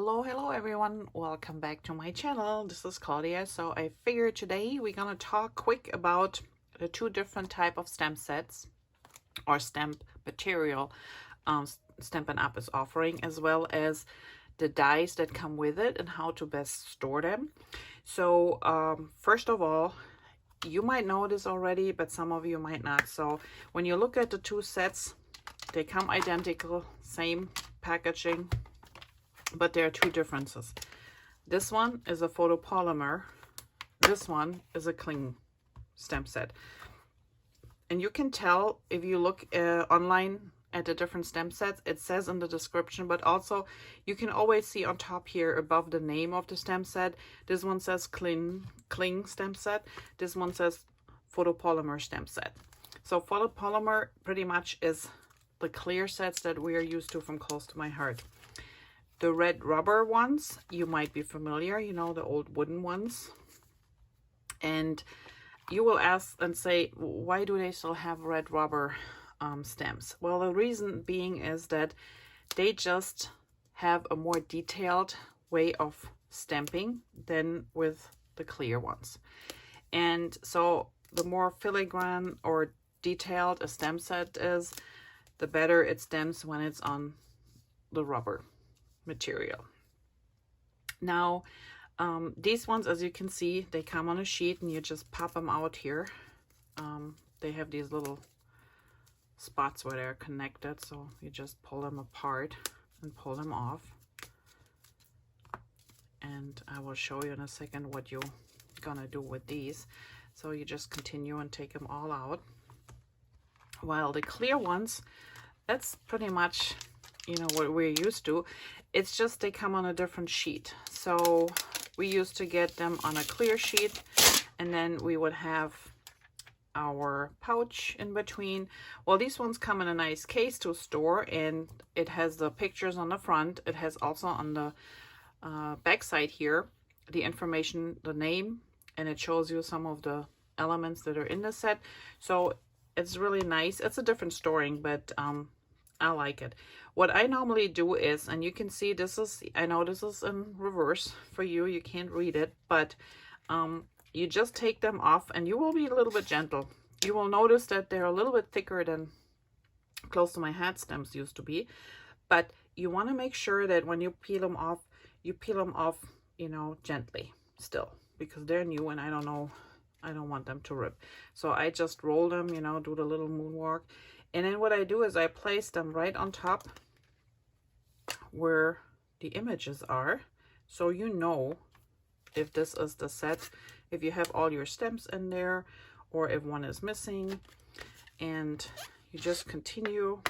Hello everyone, welcome back to my channel. This is Claudia. So I figured today we're gonna talk quick about the two different type of stamp sets or stamp material Stampin' Up! Is offering, as well as the dies that come with it and how to best store them. So first of all, you might know this already, but some of you might not. So when you look at the two sets, they come identical, same packaging, but there are two differences. This one is a photopolymer. This one is a cling stamp set. And you can tell if you look online at the different stamp sets, it says in the description, but also you can always see on top here above the name of the stamp set. This one says cling stamp set. This one says photopolymer stamp set. So photopolymer pretty much is the clear sets that we are used to from Close to My Heart. The red rubber ones, you might be familiar, you know, the old wooden ones. And you will ask and say, why do they still have red rubber stamps? Well, the reason being is that they just have a more detailed way of stamping than with the clear ones. And so the more filigrane or detailed a stamp set is, the better it stamps when it's on the rubber material. Now these ones, as you can see, they come on a sheet and you just pop them out here. They have these little spots where they're connected, so you just pull them apart and pull them off. And I will show you in a second what you're gonna do with these. So you just continue and take them all out. While the clear ones, that's pretty much, you know, what we're used to. It's just they come on a different sheet. So we used to get them on a clear sheet, and then we would have our pouch in between. Well, these ones come in a nice case to store, and it has the pictures on the front. It has also on the back side here the information, the name, and it shows you some of the elements that are in the set. So it's really nice. It's a different storing, but I like it. What I normally do is, and you can see this is, I know this is in reverse for you, you can't read it, but you just take them off and you will be a little bit gentle. You will notice that they're a little bit thicker than Close to My Heart stamps used to be, but you want to make sure that when you peel them off, you know, gently still, because they're new and I don't want them to rip. So I just roll them, you know, do the little moonwalk. And then what I do is I place them right on top where the images are. So you know if this is the set, if you have all your stamps in there, or if one is missing. And you just continue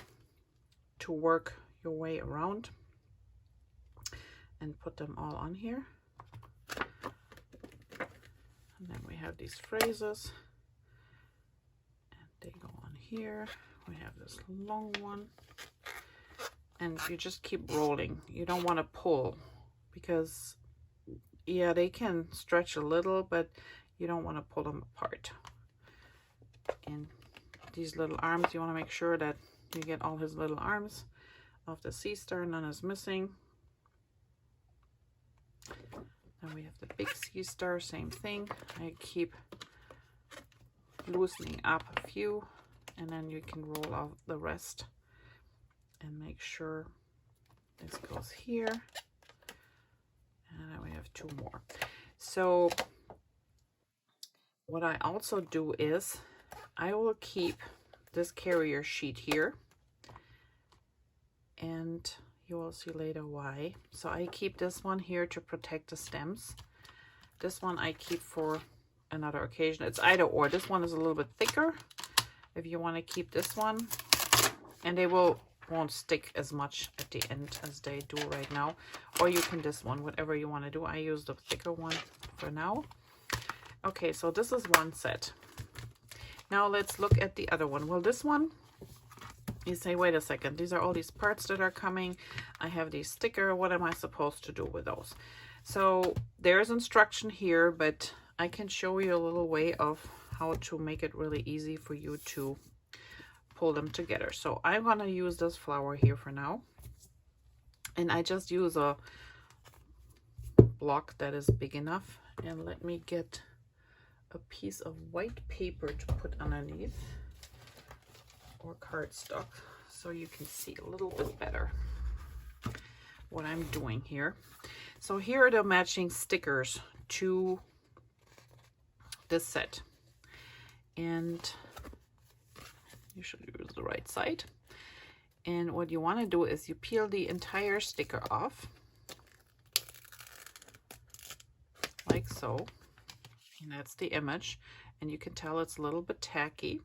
to work your way around and put them all on here. And then we have these phrases, and they go on here. We have this long one, and you just keep rolling. You don't want to pull, because yeah, they can stretch a little, but you don't want to pull them apart. And these little arms, you want to make sure that you get all his little arms of the sea star. None is missing. Then we have the big sea star, same thing. I keep loosening up a few, and then you can roll out the rest and make sure this goes here. And then we have two more. So what I also do is I will keep this carrier sheet here, and you will see later why. So I keep this one here to protect the stems. This one I keep for another occasion. It's either or. This one is a little bit thicker if you want to keep this one, and they won't stick as much at the end as they do right now. Or you can this one, whatever you want to do. I use the thicker one for now. Okay, so this is one set. Now let's look at the other one. Well, this one, you say, wait a second, these are all these parts that are coming. I have these sticker. What am I supposed to do with those? So there's instruction here, but I can show you a little way of how to make it really easy for you to pull them together. So I'm going to use this flower here for now. And I just use a block that is big enough. And let me get a piece of white paper to put underneath, or cardstock, so you can see a little bit better what I'm doing here. So here are the matching stickers to this set, and you should use the right side. And what you want to do is you peel the entire sticker off, like so, and that's the image, and you can tell it's a little bit tacky,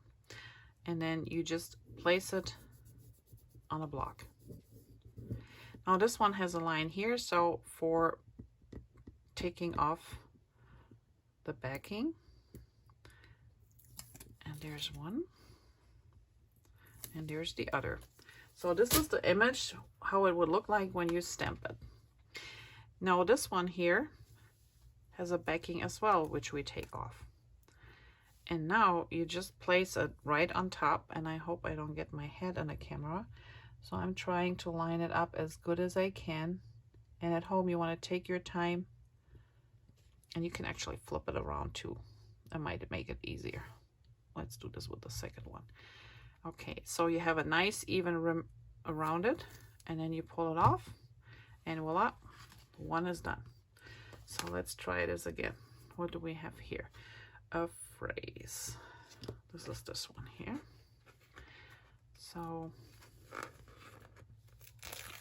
and then you just place it on a block. Now this one has a line here, so for taking off the backing, and there's one, and there's the other. So this is the image, how it would look like when you stamp it. Now this one here has a backing as well, which we take off. And now you just place it right on top, and I hope I don't get my head on the camera. So I'm trying to line it up as good as I can. And at home you want to take your time, and you can actually flip it around too. That might make it easier. Let's do this with the second one. Okay, so you have a nice even rim around it, and then you pull it off, and voila, one is done. So let's try this again. What do we have here? A phrase. This is this one here. So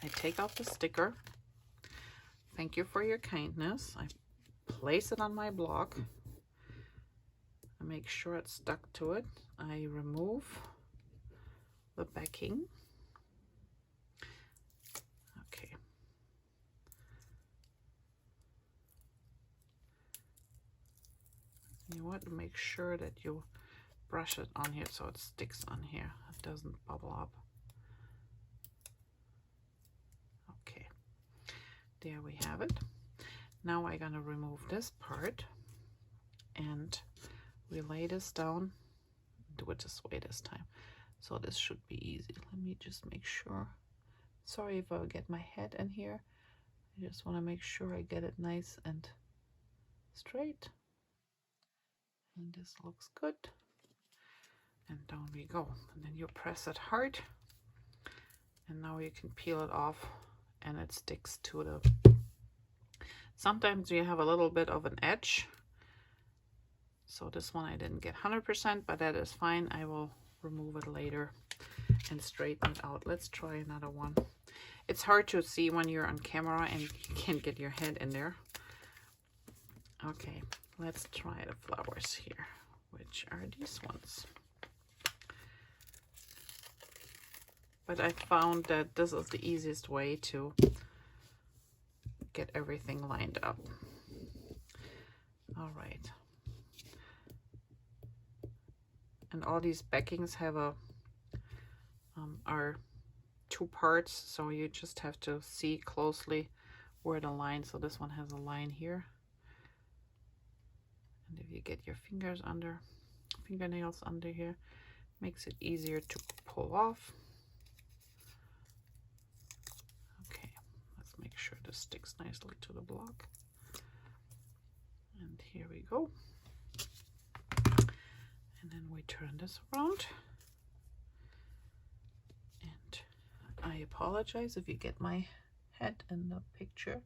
I take out the sticker. Thank you for your kindness. I place it on my block. I make sure it's stuck to it. I remove the backing. Okay. You want to make sure that you brush it on here so it sticks on here. It doesn't bubble up. Okay. There we have it. Now I'm going to remove this part, and we lay this down. Do it this way this time. So this should be easy. Let me just make sure. Sorry if I get my head in here. I just want to make sure I get it nice and straight. And this looks good. And down we go. And then you press it hard. And now you can peel it off, and it sticks to the... Sometimes you have a little bit of an edge. So this one I didn't get 100%, but that is fine. I will remove it later and straighten it out. Let's try another one. It's hard to see when you're on camera and you can't get your head in there. Okay, let's try the flowers here. Which are these ones? But I found that this is the easiest way to get everything lined up. All right. And all these backings have a are two parts, so you just have to see closely where the line. So this one has a line here, and if you get your fingernails under here, makes it easier to pull off. Okay, let's make sure this sticks nicely to the block. And here we go. And then we turn this around. And I apologize if you get my head in the picture,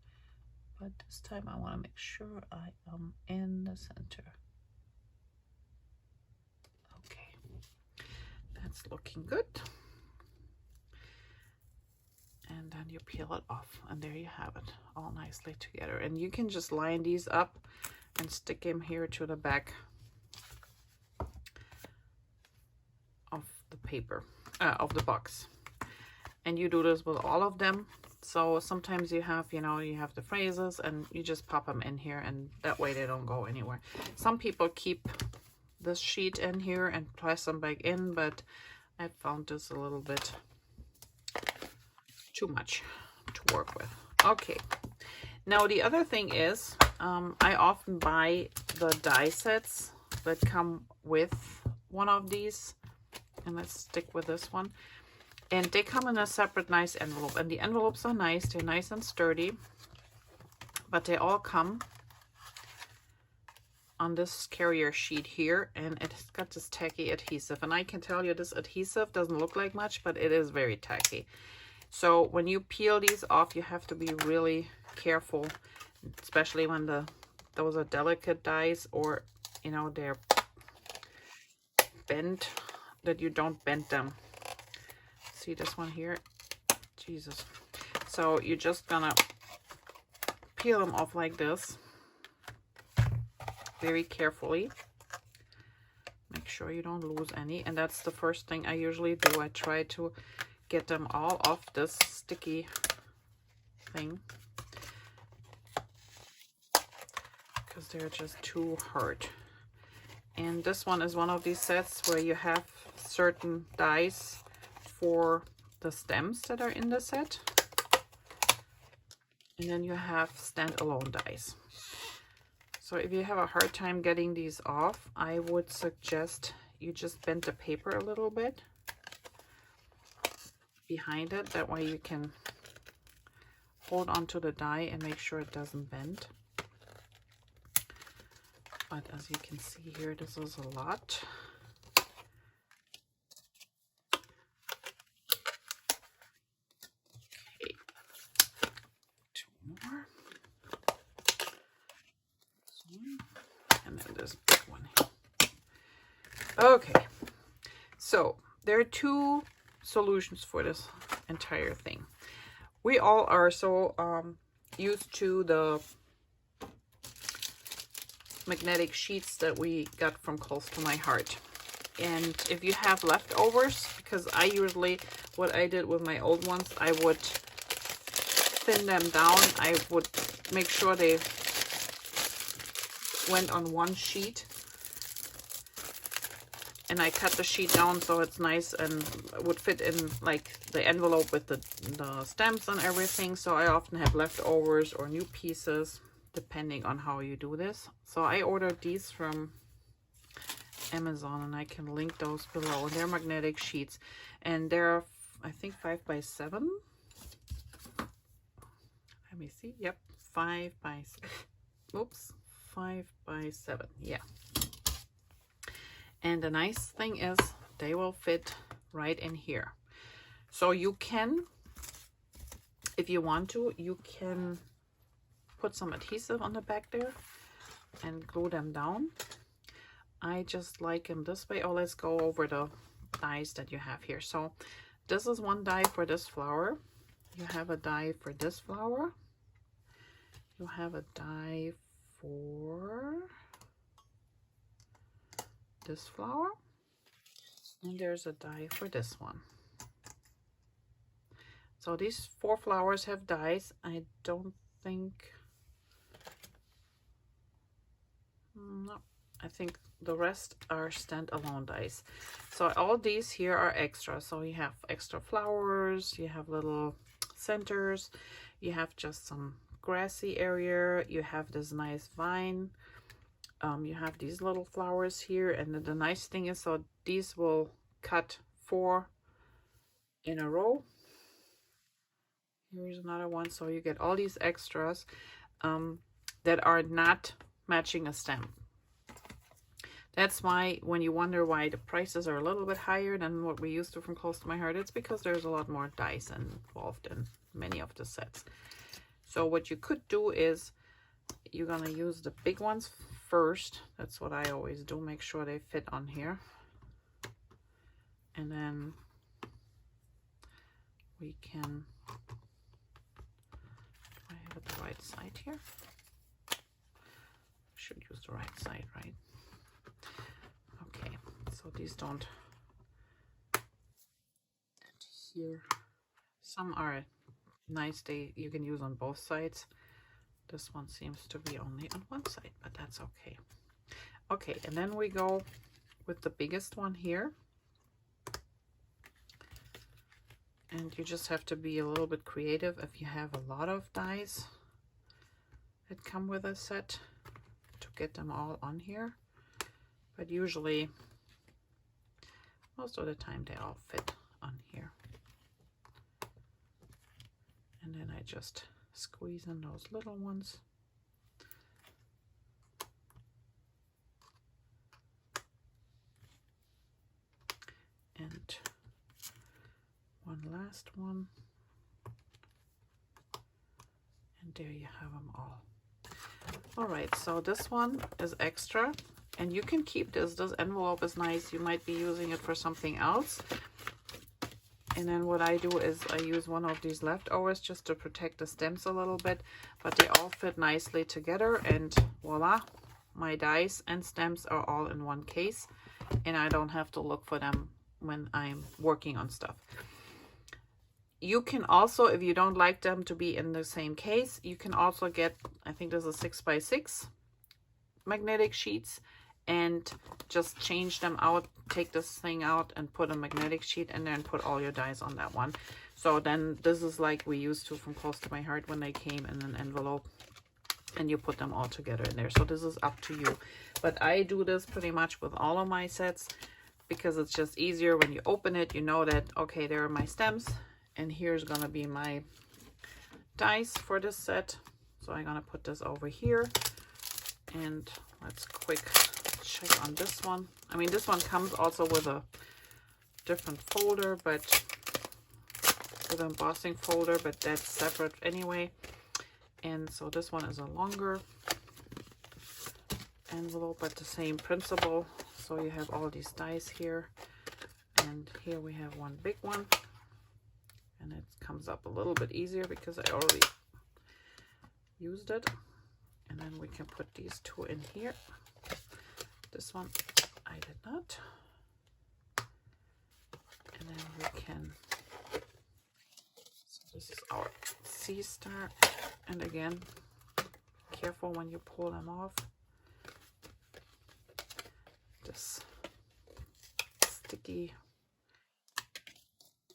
but this time I want to make sure I am in the center. Okay, that's looking good. And then you peel it off, and there you have it, all nicely together. And you can just line these up and stick them here to the back of the paper, of the box. And you do this with all of them. So sometimes you have, you have the phrases, and you just pop them in here, and that way they don't go anywhere. Some people keep this sheet in here and press them back in, but I found this a little bit too much to work with. Okay, now the other thing is, I often buy the die sets that come with one of these, and let's stick with this one. And they come in a separate nice envelope, and the envelopes are nice. They're nice and sturdy, but they all come on this carrier sheet here, and it's got this tacky adhesive. And I can tell you, this adhesive doesn't look like much, but it is very tacky. So when you peel these off, you have to be really careful, especially when those are delicate dies, or you know, they're bent, that you don't bend them. See this one here? Jesus. So you're just gonna peel them off like this, very carefully. Make sure you don't lose any. And that's the first thing I usually do. I try to get them all off this sticky thing, because they're just too hard. And this one is one of these sets where you have certain dies for the stems that are in the set, and then you have standalone dies. So if you have a hard time getting these off, I would suggest you just bend the paper a little bit behind it. That way you can hold onto the die and make sure it doesn't bend. But as you can see here, this is a lot. Okay, 2 more. And then this big one here. Okay, so there are 2 solutions for this entire thing. We all are so used to the magnetic sheets that we got from Close to My Heart. And if you have leftovers, because I usually, what I did with my old ones, I would thin them down. I would make sure they went on one sheet, and I cut the sheet down so it's nice and would fit in like the envelope with the stamps and everything. So I often have leftovers or new pieces depending on how you do this. So I ordered these from Amazon, and I can link those below. They're magnetic sheets, and they're, I think, 5 by 7. Let me see. Yep, 5 by, oops, 5 by 7. Yeah. And the nice thing is they will fit right in here. So you can, if you want to, you can put some adhesive on the back there and glue them down. I just like them this way. Oh, let's go over the dies that you have here. So this is one die for this flower. You have a die for this flower. You have a die for this flower. And there's a die for this one. So these 4 flowers have dies. I don't think, no, I think the rest are standalone dies. So all these here are extra. So you have extra flowers, you have little centers, you have just some grassy area, you have this nice vine, you have these little flowers here. And the nice thing is, so these will cut 4 in a row. Here's another one. So you get all these extras that are not matching a stem. That's why when you wonder why the prices are a little bit higher than what we used to from Close to My Heart, it's because there's a lot more dies involved in many of the sets. So what you could do is you're gonna use the big ones first. That's what I always do. Make sure they fit on here. And then we can, I have it the right side here. Should use the right side, right? Okay, so these don't here. Some are nice, you can use on both sides. This one seems to be only on one side, but that's okay. Okay, and then we go with the biggest one here. And you just have to be a little bit creative if you have a lot of dies that come with a set to get them all on here. But usually, most of the time, they all fit on here. And then I just squeeze in those little ones. And one last one. And there you have them all. All right, so this one is extra, and you can keep this. This envelope is nice. You might be using it for something else. And then what I do is I use one of these leftovers just to protect the stems a little bit, but they all fit nicely together, and voila, my dies and stems are all in one case, and I don't have to look for them when I'm working on stuff. You can also, if you don't like them to be in the same case, you can also get, I think this is 6x6 magnetic sheets, and just change them out, take this thing out and put a magnetic sheet, and then put all your dies on that one. So then this is like we used to from Close to My Heart when they came in an envelope, and you put them all together in there. So this is up to you, but I do this pretty much with all of my sets because it's just easier. When you open it, you know that, okay, there are my stems, and here's gonna be my dies for this set. So I'm gonna put this over here, and let's quick check on this one. I mean, this one comes also with a different folder, but with an embossing folder, but that's separate anyway. And so this one is a longer envelope, but the same principle. So you have all these dies here, and here we have one big one, and it comes up a little bit easier because I already used it. And then we can put these two in here. This one I did not. And then we can, so this is our sea star. And again, careful when you pull them off. This sticky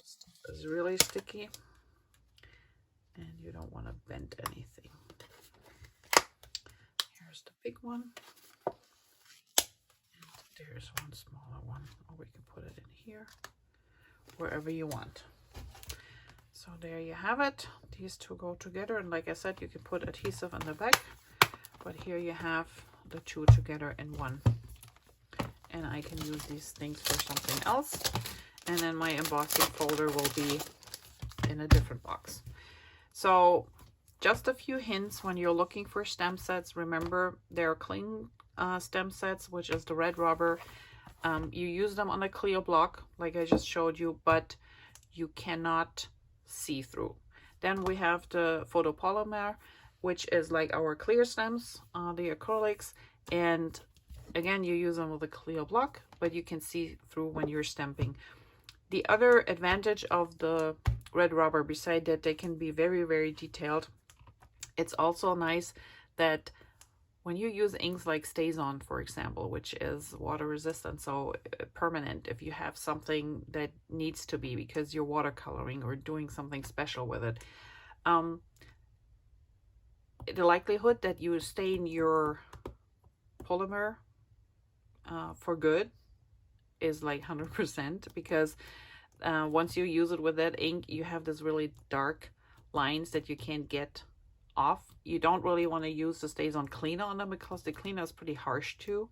stuff is really sticky, and you don't want to bend anything. Here's the big one. There's one smaller one, or we can put it in here, wherever you want. So there you have it. These two go together, and like I said, you can put adhesive in the back, but here you have the two together in one. And I can use these things for something else. And then my embossing folder will be in a different box. So just a few hints when you're looking for stem sets. Remember, they're cling stem sets, which is the red rubber. You use them on a clear block like I just showed you, but you cannot see through. Then we have the photopolymer, which is like our clear stems, the acrylics, and again, you use them with a clear block, but you can see through when you're stamping. The other advantage of the red rubber, beside that they can be very, very detailed, it's also nice that when you use inks like StazOn, for example, which is water resistant, so permanent, if you have something that needs to be because you're watercoloring or doing something special with it, the likelihood that you stain your polymer for good is like 100%, because once you use it with that ink, you have this really dark lines that you can't get off. You don't really want to use the StazOn cleaner on them because the cleaner is pretty harsh too.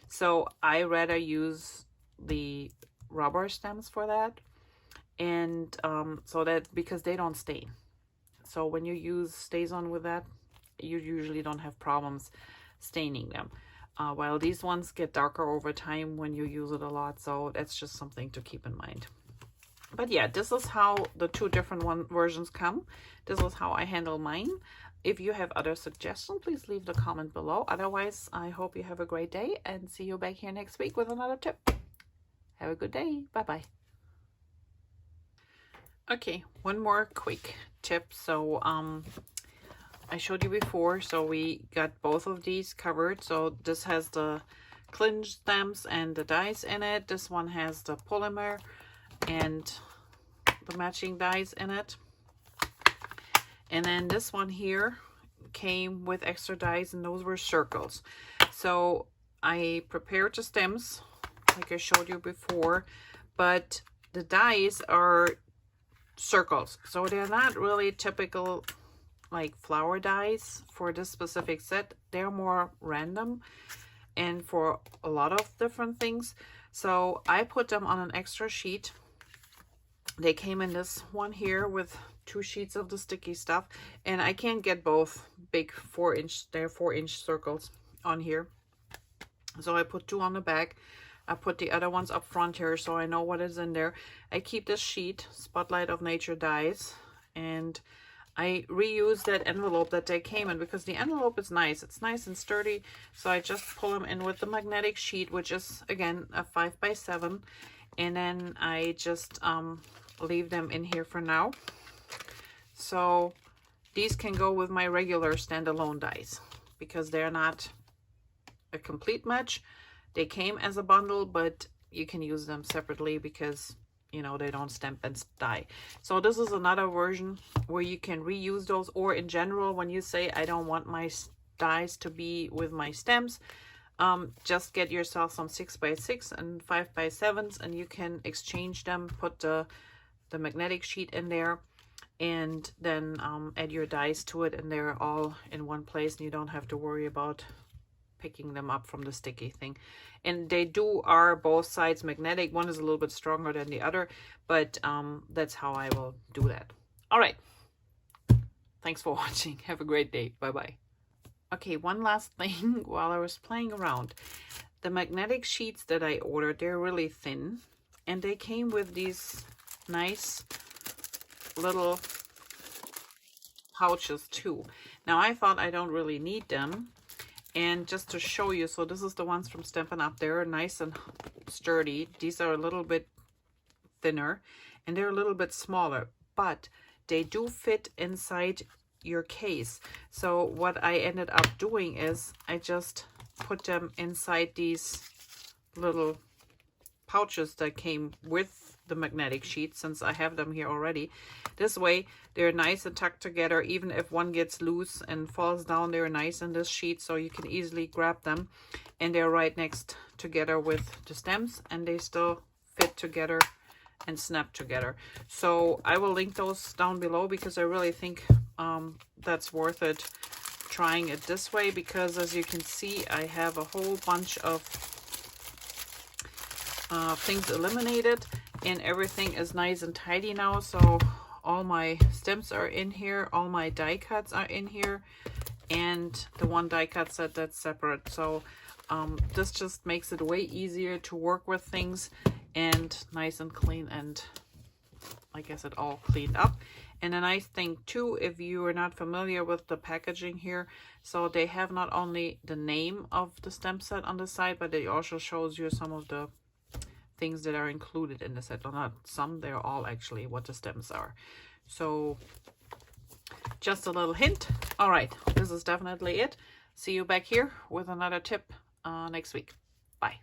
So I rather use the rubber stems for that, and so that, because they don't stain. So when you use StazOn with that, you usually don't have problems staining them. While these ones get darker over time when you use it a lot, so that's just something to keep in mind. But yeah, this is how the two different versions come. This is how I handle mine. If you have other suggestions, please leave the comment below. Otherwise, I hope you have a great day, and see you back here next week with another tip. Have a good day. Bye-bye. Okay, one more quick tip. So I showed you before, so we got both of these covered. So this has the clinch stems and the dies in it. This one has the polymer and the matching dies in it. And then this one here came with extra dies, and those were circles. So I prepared the stems like I showed you before, but the dies are circles. So they're not really typical like flower dies for this specific set. They're more random and for a lot of different things. So I put them on an extra sheet. They came in this one here with 2 sheets of the sticky stuff, and I can't get both big 4-inch, they're 4-inch circles on here. So I put 2 on the back. I put the other ones up front here so I know what is in there. I keep this sheet, Spotlight of Nature dies, and I reuse that envelope that they came in because the envelope is nice. It's nice and sturdy. So I just pull them in with the magnetic sheet, which is again a 5x7, and then I just leave them in here for now. So these can go with my regular standalone dies because they're not a complete match. They came as a bundle, but you can use them separately because, you know, they don't stamp and die. So this is another version where you can reuse those, or in general, when you say I don't want my dies to be with my stamps, just get yourself some 6x6 and 5x7s, and you can exchange them, put the magnetic sheet in there, and then add your dies to it, and they're all in one place, and you don't have to worry about picking them up from the sticky thing. And they are both sides magnetic. One is a little bit stronger than the other, but that's how I will do that. All right, thanks for watching. Have a great day. Bye bye. Okay, one last thing while I was playing around. The magnetic sheets that I ordered, they're really thin, and they came with these nice little pouches too. Now I thought I don't really need them, and just to show you, so this is the ones from Stampin' Up. They're nice and sturdy. These are a little bit thinner and they're a little bit smaller, but they do fit inside your case. So what I ended up doing is I just put them inside these little pouches that came with the magnetic sheet, since I have them here already. This way they're nice and tucked together. Even if one gets loose and falls down, they're nice in this sheet, so you can easily grab them, and they're right next together with the stems, and they still fit together and snap together. So I will link those down below because I really think that's worth it trying it this way, because as you can see, I have a whole bunch of things eliminated, and everything is nice and tidy now. So all my stems are in here, all my die cuts are in here, and the one die cut set that's separate. So this just makes it way easier to work with things, and nice and clean, and I guess it all cleaned up. And a nice thing too, if you are not familiar with the packaging here, so they have not only the name of the stamp set on the side, but it also shows you some of the things that are included in the set. Well, not some, they're all actually what the stems are. So just a little hint. All right, this is definitely it. See you back here with another tip next week. Bye.